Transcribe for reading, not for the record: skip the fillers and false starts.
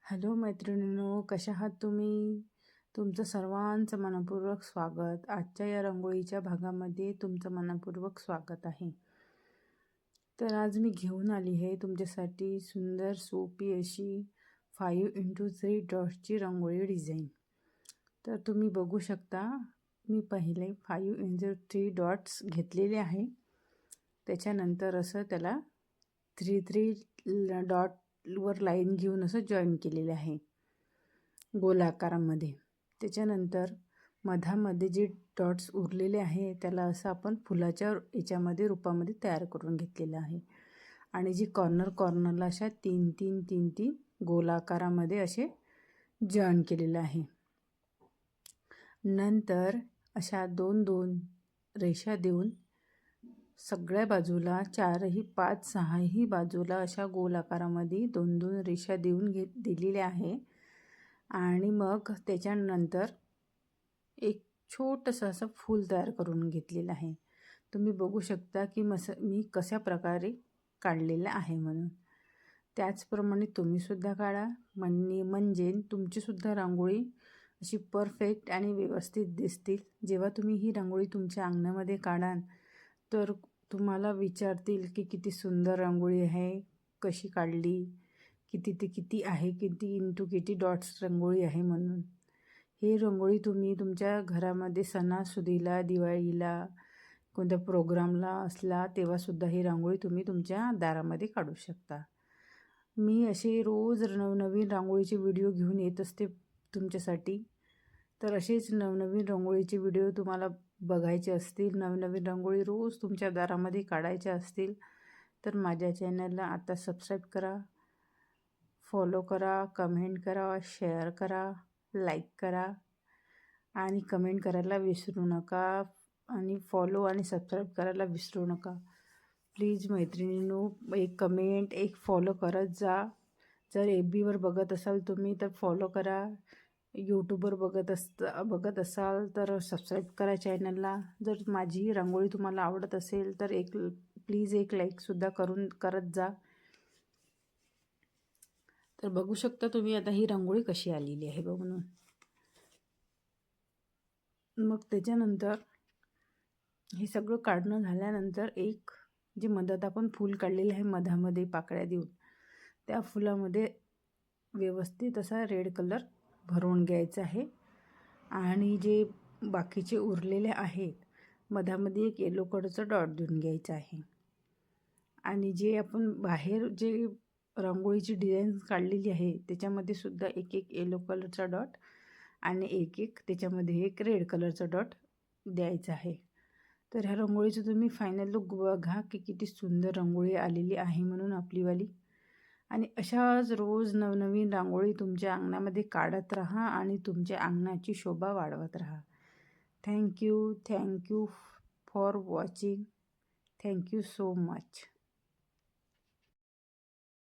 Hello मैत्रिणींनो, कशा आहात तुम्ही? तुमचं सर्वांचं मनपूर्वक स्वागत. आजच्या या रांगोळीच्या भागामध्ये तुमचं मनपूर्वक स्वागत आहे. तर आज मी घेऊन आली आहे तुमच्यासाठी सुंदर सोपी अशी 5x3 डॉट्सची रांगोळी डिझाईन. तर तुम्ही बघू शकता, मी पहिले 5x3 डॉट्स घेतलेले आहे. त्याच्यानंतर असं त्याला 3 डॉटवर लाईन घेऊन असं जॉईन केलेले आहे गोलाकारामध्ये. त्याच्यानंतर मधामध्ये जे डॉट्स उरलेले आहे त्याला असं आपण फुलाच्या याच्यामध्ये रूपामध्ये तयार करून घेतलेलं आहे. आणि जी कॉर्नरला अशा 3 गोलाकारामध्ये असे जॉईन केलेलं आहे. नंतर अशा 2 रेषा देऊन सगळ्या बाजूला 4ही 5-6ही बाजूला अशा गोल आकारामध्ये 2 रेषा देऊन दिलेल्या आहे. आणि मग त्याच्यानंतर एक छोटंसं असं फूल तयार करून घेतलेलं आहे. तुम्ही बघू शकता की मी कशा प्रकारे काढलेलं आहे म्हणून. त्याचप्रमाणे तुम्हीसुद्धा काढा, म्हणजे तुमचीसुद्धा रांगोळी अशी परफेक्ट आणि व्यवस्थित दिसतील. जेव्हा तुम्ही ही रांगोळी तुमच्या अंगणामध्ये काढाल तर तुम्हाला विचारतील की किती सुंदर रांगोळी आहे, कशी काढली, किती ते किती आहे, किती इंटू किती डॉट्स रांगोळी आहे म्हणून. ही रांगोळी तुम्ही तुमच्या घरामध्ये सणासुदीला, दिवाळीला, कोणत्या प्रोग्रामला असला तेव्हासुद्धा ही रांगोळी तुम्ही तुमच्या दारामध्ये काढू शकता. मी असे रोज नवनवीन रांगोळीचे व्हिडिओ घेऊन येत असते तुमच्यासाठी. तर असेच नवनवीन रांगोळीचे व्हिडिओ तुम्हाला बघायचे असतील, नवनवीन रांगोळी रोज तुमच्या दारामध्ये काढायच्या असतील तर माझ्या चॅनलला आता सबस्क्राईब करा, फॉलो करा, कमेंट करा, शेअर करा, लाईक करा आणि कमेंट करायला विसरू नका. आणि फॉलो आणि सबस्क्राईब करायला विसरू नका. प्लीज मैत्रिणींनो, एक कमेंट, एक फॉलो करत जा. जर FBवर बघत असाल तुम्ही तर फॉलो करा. यूट्यूबवर बघत असाल तर सबस्क्राईब करा चॅनलला. जर माझी रांगोळी तुम्हाला आवडत असेल तर प्लीज एक लाईकसुद्धा करत जा. तर बघू शकता तुम्ही आता ही रांगोळी कशी आलेली आहे म्हणून. मग त्याच्यानंतर हे सगळं काढणं झाल्यानंतर एक जे मधात आपण फूल काढलेलं आहे मधामध्ये पाकळ्या देऊन, त्या फुलामध्ये व्यवस्थित असा रेड कलर भरवून घ्यायचा आहे. आणि जे बाकीचे उरलेले आहेत मधामध्ये एक येलो कलरचं डॉट देऊन घ्यायचं आहे. आणि जे आपण बाहेर जे रांगोळीची डिझाईन काढलेली आहे त्याच्यामध्ये सुद्धा एक येलो कलरचा डॉट आणि एक त्याच्यामध्ये एक रेड कलरचा डॉट द्यायचा आहे. तर ह्या रांगोळीचं तुम्ही फायनल लुक बघा की किती सुंदर रांगोळी आलेली आहे म्हणून आपलीवाली. आणि अशाच रोज नवनवीन रांगोळी तुमच्या अंगणामध्ये काढत राहा आणि तुमच्या अंगणाची शोभा वाढवत राहा. Thank you for watching. Thank you so much.